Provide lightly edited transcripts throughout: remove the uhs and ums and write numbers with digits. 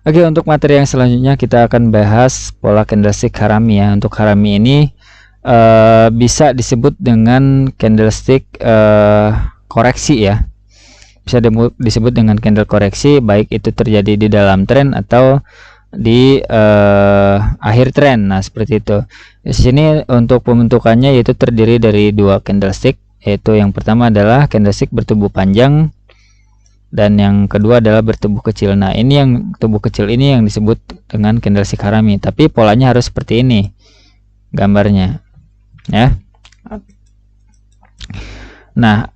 Oke, untuk materi yang selanjutnya kita akan bahas pola candlestick Harami ya. Untuk Harami ini bisa disebut dengan candlestick koreksi ya. Bisa disebut dengan candle koreksi, baik itu terjadi di dalam tren atau di akhir tren. Nah, seperti itu. Di sini untuk pembentukannya yaitu terdiri dari dua candlestick, yaitu yang pertama adalah candlestick bertubuh panjang dan yang kedua adalah bertubuh kecil. Nah, ini yang tubuh kecil ini yang disebut dengan candlestick Harami, tapi polanya harus seperti ini gambarnya ya. Nah,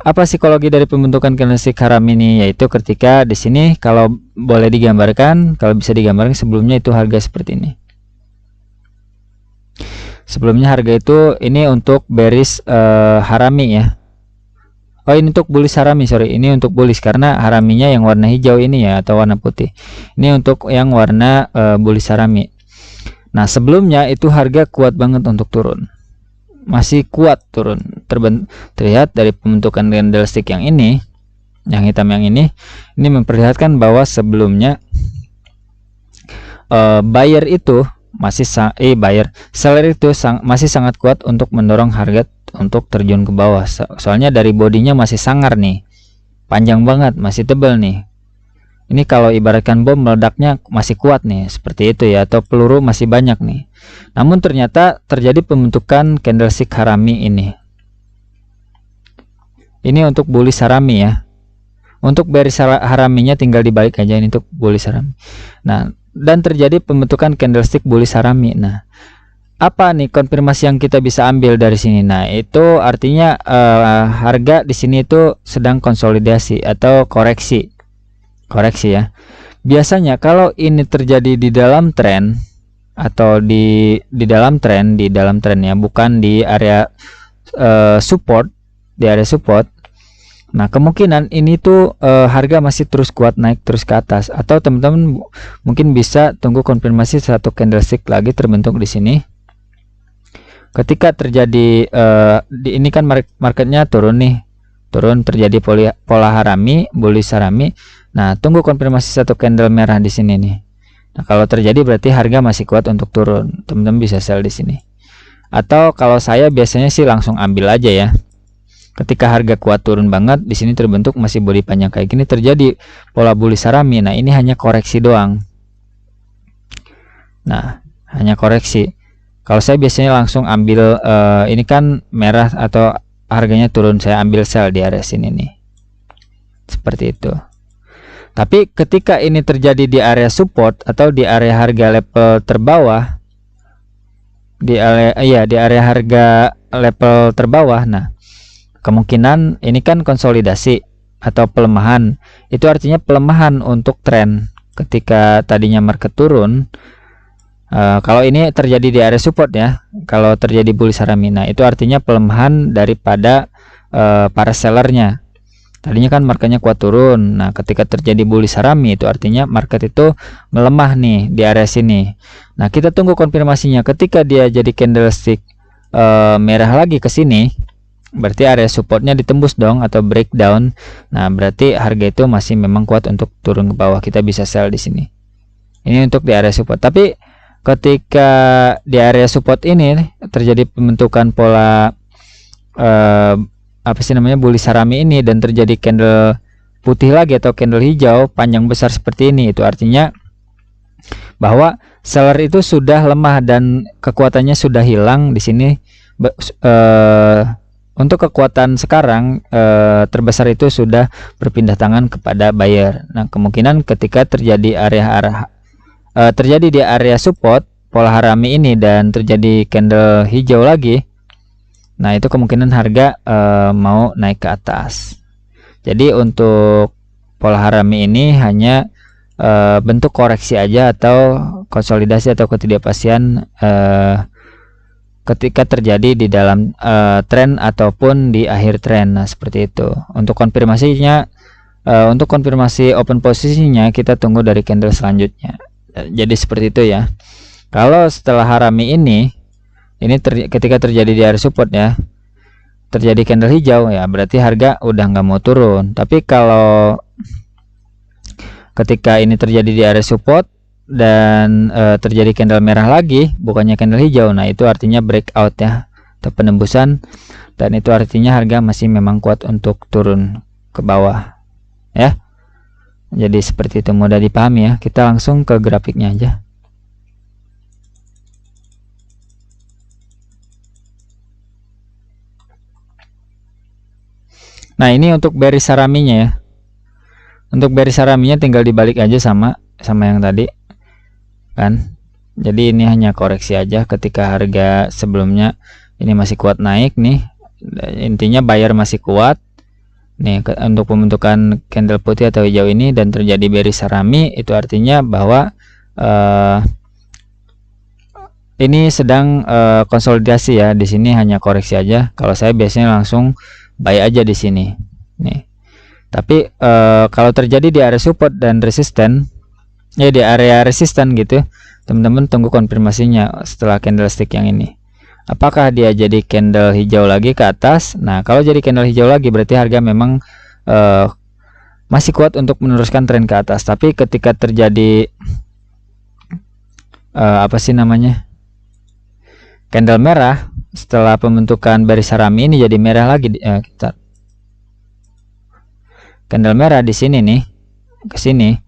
apa psikologi dari pembentukan candlestick Harami ini? Yaitu ketika di sini kalau boleh digambarkan, kalau bisa digambarkan sebelumnya itu harga seperti ini. Sebelumnya harga itu ini untuk bearish Harami ya. Oh, ini untuk bullish Harami, sorry. Ini untuk bullish karena Haraminya yang warna hijau ini ya, atau warna putih. Ini untuk yang warna bullish Harami. Nah, sebelumnya itu harga kuat banget untuk turun. Masih kuat turun. Terlihat dari pembentukan candlestick yang ini, yang hitam yang ini memperlihatkan bahwa sebelumnya buyer itu masih seller itu masih sangat kuat untuk mendorong harga untuk terjun ke bawah. Soalnya dari bodinya masih sangar nih, panjang banget, masih tebal nih. Ini kalau ibaratkan bom meledaknya masih kuat nih, seperti itu ya, atau peluru masih banyak nih. Namun ternyata terjadi pembentukan candlestick Harami ini. Ini untuk bullish Harami ya. Untuk bearish Haraminya tinggal dibalik aja, ini untuk bullish Harami. Nah, dan terjadi pembentukan candlestick bullish Harami. Nah, apa nih konfirmasi yang kita bisa ambil dari sini? Nah, itu artinya harga di sini itu sedang konsolidasi atau koreksi ya. Biasanya kalau ini terjadi di dalam tren atau di dalam tren ya, bukan di area support, nah kemungkinan ini tuh harga masih terus kuat naik terus ke atas, atau teman-teman mungkin bisa tunggu konfirmasi satu candlestick lagi terbentuk di sini. Ketika terjadi ini kan marketnya turun nih, terjadi pola Harami, bullish Harami. Nah, tunggu konfirmasi satu candle merah di sini nih. Nah, kalau terjadi berarti harga masih kuat untuk turun. Teman-teman bisa sell di sini. Atau kalau saya biasanya sih langsung ambil aja ya. Ketika harga kuat turun banget, di sini terbentuk masih body panjang kayak gini, terjadi pola bullish Harami. Nah, ini hanya koreksi doang. Nah, hanya koreksi. Kalau saya biasanya langsung ambil ini kan merah atau harganya turun, saya ambil sell di area sini nih. Seperti itu. Tapi ketika ini terjadi di area support atau di area harga level terbawah, di area harga level terbawah, nah kemungkinan ini kan konsolidasi atau pelemahan. Itu artinya pelemahan untuk tren. Ketika tadinya market turun, kalau ini terjadi di area support ya, kalau terjadi bullish Harami, nah itu artinya pelemahan daripada para sellernya. Tadinya kan marketnya kuat turun. Nah, ketika terjadi bullish Harami itu artinya market itu melemah nih di area sini. Nah, kita tunggu konfirmasinya. Ketika dia jadi candlestick merah lagi ke sini, berarti area supportnya ditembus dong atau breakdown. Nah, berarti harga itu masih memang kuat untuk turun ke bawah. Kita bisa sell di sini. Ini untuk di area support. Tapi ketika di area support ini terjadi pembentukan pola bullish Harami ini dan terjadi candle putih lagi atau candle hijau panjang besar seperti ini, itu artinya bahwa seller itu sudah lemah dan kekuatannya sudah hilang di sini. Untuk kekuatan sekarang terbesar itu sudah berpindah tangan kepada buyer. Nah, kemungkinan ketika terjadi terjadi di area support pola Harami ini dan terjadi candle hijau lagi, nah itu kemungkinan harga mau naik ke atas. Jadi untuk pola Harami ini hanya bentuk koreksi aja atau konsolidasi atau ketidakpastian ketika terjadi di dalam tren ataupun di akhir tren. Nah, seperti itu. Untuk konfirmasinya, untuk konfirmasi open posisinya kita tunggu dari candle selanjutnya. Jadi seperti itu ya. Kalau setelah Harami ini ketika terjadi di area support ya, terjadi candle hijau ya, berarti harga udah nggak mau turun. Tapi kalau ketika ini terjadi di area support dan terjadi candle merah lagi, bukannya candle hijau, nah itu artinya breakout ya, atau penembusan, dan itu artinya harga masih memang kuat untuk turun ke bawah ya. Jadi seperti itu, mudah dipahami ya. Kita langsung ke grafiknya aja. Nah, ini untuk bearish haraminya ya. Untuk bearish haraminya tinggal dibalik aja sama yang tadi kan. Jadi ini hanya koreksi aja ketika harga sebelumnya ini masih kuat naik nih. Intinya buyer masih kuat. Nih untuk pembentukan candle putih atau hijau ini dan terjadi bearish harami, itu artinya bahwa ini sedang konsolidasi ya. Di sini hanya koreksi aja. Kalau saya biasanya langsung buy aja di sini. Nih. Tapi kalau terjadi di area support dan resisten, ya di area resisten gitu, teman-teman tunggu konfirmasinya setelah candlestick yang ini. Apakah dia jadi candle hijau lagi ke atas? Nah, kalau jadi candle hijau lagi berarti harga memang masih kuat untuk meneruskan tren ke atas. Tapi ketika terjadi apa sih namanya, candle merah setelah pembentukan bearish harami ini jadi merah lagi, kita candle merah di sini nih ke sini,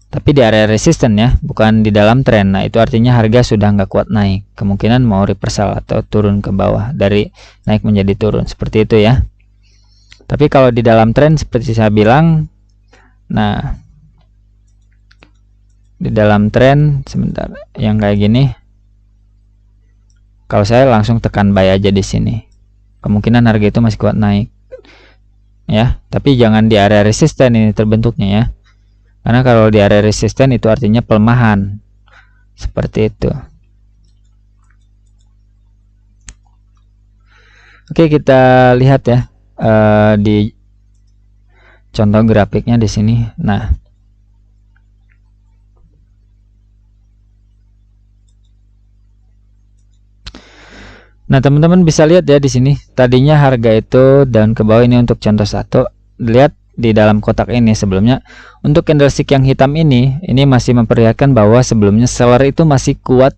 tapi di area resisten ya, bukan di dalam tren. Nah, itu artinya harga sudah nggak kuat naik, kemungkinan mau reversal atau turun ke bawah, dari naik menjadi turun, seperti itu ya. Tapi kalau di dalam tren seperti saya bilang, nah di dalam tren sebentar yang kayak gini, kalau saya langsung tekan buy aja di sini, kemungkinan harga itu masih kuat naik ya. Tapi jangan di area resisten ini terbentuknya ya, karena kalau di area resisten itu artinya pelemahan, seperti itu. Oke, kita lihat ya di contoh grafiknya di sini. Nah, teman-teman bisa lihat ya di sini. Tadinya harga itu down ke bawah, ini untuk contoh satu. Lihat di dalam kotak ini sebelumnya, untuk candlestick yang hitam ini masih memperlihatkan bahwa sebelumnya seller itu masih kuat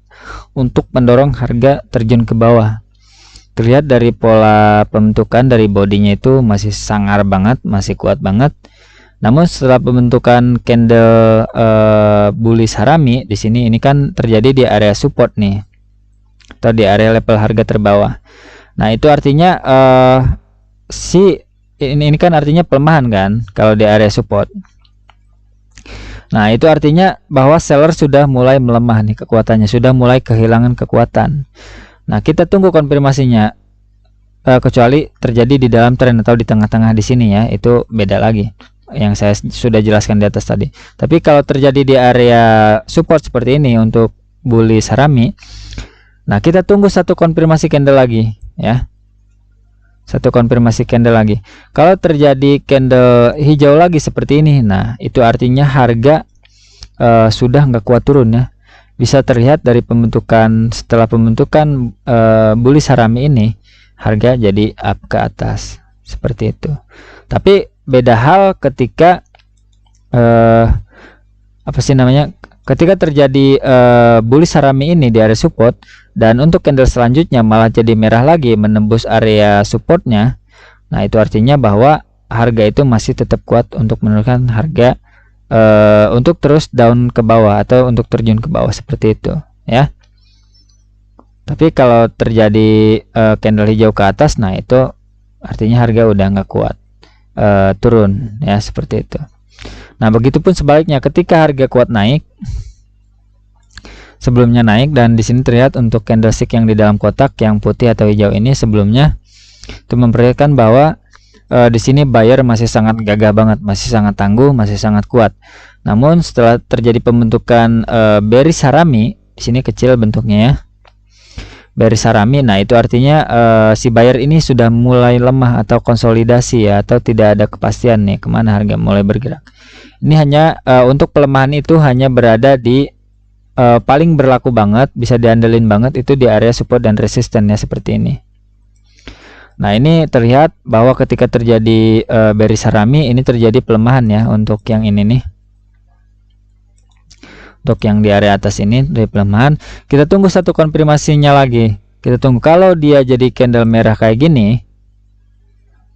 untuk mendorong harga terjun ke bawah. Terlihat dari pola pembentukan dari bodinya itu masih sangar banget, masih kuat banget. Namun setelah pembentukan candle bullish harami di sini, ini kan terjadi di area support nih, atau di area level harga terbawah. Nah, itu artinya ini kan artinya pelemahan kan kalau di area support. Nah, itu artinya bahwa seller sudah mulai melemah nih, kekuatannya sudah mulai kehilangan kekuatan. Nah, kita tunggu konfirmasinya, kecuali terjadi di dalam tren atau di tengah-tengah di sini ya, itu beda lagi yang saya sudah jelaskan di atas tadi. Tapi kalau terjadi di area support seperti ini untuk bullish harami, nah kita tunggu satu konfirmasi candle lagi ya, satu konfirmasi candle lagi. Kalau terjadi candle hijau lagi seperti ini, nah itu artinya harga sudah nggak kuat turun ya. Bisa terlihat dari pembentukan, setelah pembentukan bullish harami ini, harga jadi up ke atas seperti itu. Tapi beda hal ketika apa sih namanya, ketika terjadi bullish harami ini di area support, dan untuk candle selanjutnya malah jadi merah lagi menembus area supportnya. Nah, itu artinya bahwa harga itu masih tetap kuat untuk menurunkan harga untuk terus down ke bawah atau untuk terjun ke bawah, seperti itu ya. Tapi kalau terjadi candle hijau ke atas, nah itu artinya harga udah nggak kuat turun ya, seperti itu. Nah, begitupun sebaliknya, ketika harga kuat naik, sebelumnya naik, dan di sini terlihat untuk candlestick yang di dalam kotak yang putih atau hijau ini sebelumnya itu memperlihatkan bahwa di sini buyer masih sangat gagah banget, masih sangat tangguh, masih sangat kuat. Namun setelah terjadi pembentukan bearish harami, di sini kecil bentuknya ya, bearish harami, nah itu artinya si buyer ini sudah mulai lemah atau konsolidasi ya, atau tidak ada kepastian nih kemana harga mulai bergerak. Ini hanya untuk pelemahan itu hanya berada di paling berlaku banget, bisa diandelin banget itu di area support dan resisten ya, seperti ini. Nah, ini terlihat bahwa ketika terjadi bearish harami, ini terjadi pelemahan ya untuk yang ini nih. Untuk yang di area atas ini dari pelemahan, kita tunggu satu konfirmasinya lagi. Kita tunggu. Kalau dia jadi candle merah kayak gini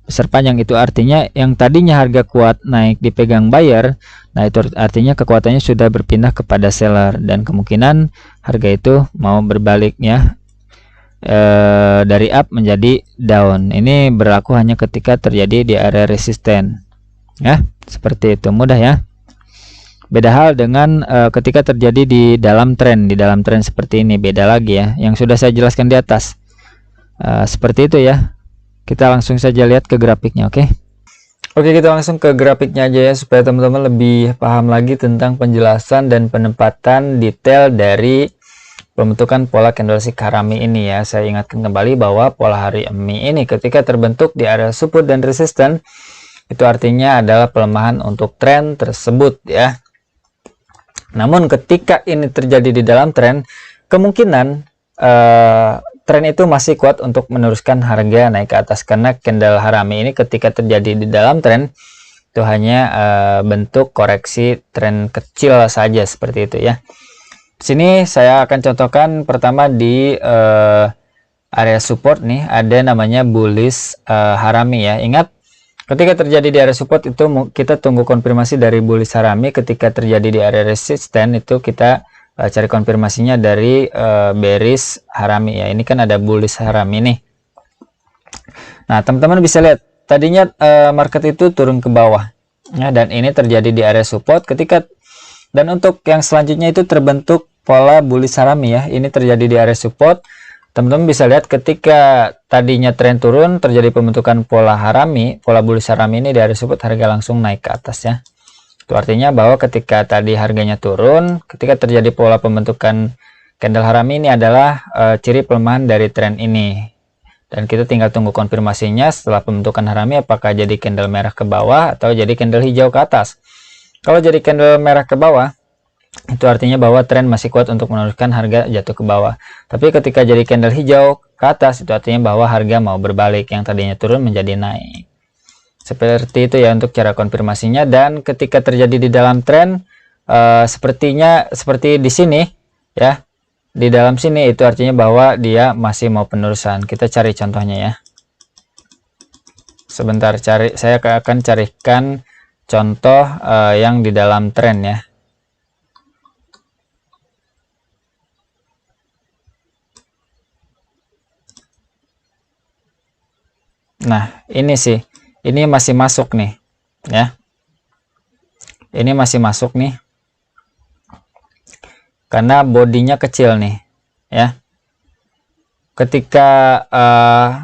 besar panjang, itu artinya yang tadinya harga kuat naik dipegang buyer, nah itu artinya kekuatannya sudah berpindah kepada seller, dan kemungkinan harga itu mau berbaliknya dari up menjadi down. Ini berlaku hanya ketika terjadi di area resisten ya, seperti itu, mudah ya. Beda hal dengan ketika terjadi di dalam tren seperti ini, beda lagi ya, yang sudah saya jelaskan di atas. Seperti itu ya. Kita langsung saja lihat ke grafiknya. Oke, kita langsung ke grafiknya aja ya, supaya teman-teman lebih paham lagi tentang penjelasan dan penempatan detail dari pembentukan pola candlestick Harami ini ya. Saya ingatkan kembali bahwa pola Harami ini ketika terbentuk di area support dan resisten, itu artinya adalah pelemahan untuk tren tersebut ya. Namun ketika ini terjadi di dalam tren, kemungkinan tren itu masih kuat untuk meneruskan harga naik ke atas, karena candle Harami ini ketika terjadi di dalam tren itu hanya bentuk koreksi tren kecil saja, seperti itu ya. Sini saya akan contohkan pertama di area support nih, ada namanya bullish Harami ya. Ingat, ketika terjadi di area support itu kita tunggu konfirmasi dari bullish Harami. Ketika terjadi di area resisten itu kita cari konfirmasinya dari bearish Harami ya. Ini kan ada bullish Harami nih. Nah, teman-teman bisa lihat tadinya market itu turun ke bawah ya, dan ini terjadi di area support dan untuk yang selanjutnya itu terbentuk pola bullish Harami ya. Ini terjadi di area support. Teman-teman bisa lihat ketika tadinya tren turun, terjadi pembentukan pola Harami, pola bullish Harami ini di area support, harga langsung naik ke atas ya. Itu artinya bahwa ketika tadi harganya turun, ketika terjadi pola pembentukan candle Harami ini adalah ciri pelemahan dari tren ini. Dan kita tinggal tunggu konfirmasinya setelah pembentukan Harami, apakah jadi candle merah ke bawah atau jadi candle hijau ke atas. Kalau jadi candle merah ke bawah, itu artinya bahwa tren masih kuat untuk meneruskan harga jatuh ke bawah. Tapi ketika jadi candle hijau ke atas, itu artinya bahwa harga mau berbalik, yang tadinya turun menjadi naik. Seperti itu ya untuk cara konfirmasinya. Dan ketika terjadi di dalam tren, sepertinya seperti di sini ya, di dalam sini, itu artinya bahwa dia masih mau penerusan. Kita cari contohnya ya. Sebentar, saya akan carikan contoh yang di dalam tren ya. Nah, ini sih. Ini masih masuk nih ya. Ini masih masuk nih, karena bodinya kecil nih ya. Ketika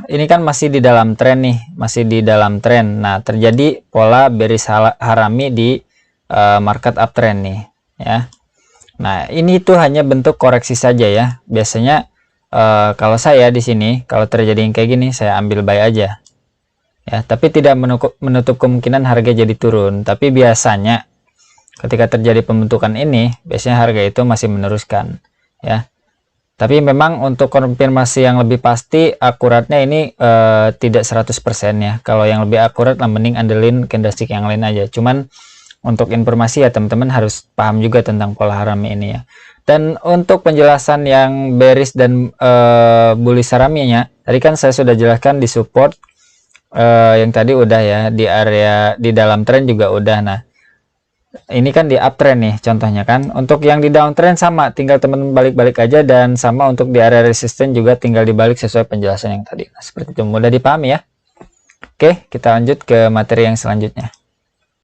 ini kan masih di dalam tren nih, masih di dalam tren. Nah, terjadi pola bearish Harami di market uptrend nih ya. Nah, ini tuh hanya bentuk koreksi saja ya. Biasanya kalau saya di sini, kalau terjadi yang kayak gini, saya ambil buy aja ya, tapi tidak menutup kemungkinan harga jadi turun. Tapi biasanya ketika terjadi pembentukan ini, biasanya harga itu masih meneruskan ya. Tapi memang untuk konfirmasi yang lebih pasti, akuratnya ini tidak 100% ya. Kalau yang lebih akurat lah, mending andelin candlestick yang lain aja. Cuman untuk informasi ya, teman-teman harus paham juga tentang pola Harami ini ya. Dan untuk penjelasan yang bearish dan bullish Harami-nya, tadi kan saya sudah jelaskan di support. Yang tadi udah ya, di area di dalam tren juga udah. Nah, ini kan di uptrend nih contohnya kan. Untuk yang di downtrend sama, tinggal teman-teman balik-balik aja, dan sama untuk di area resisten juga tinggal dibalik sesuai penjelasan yang tadi. Nah, seperti itu, mudah dipahami ya. Oke, kita lanjut ke materi yang selanjutnya.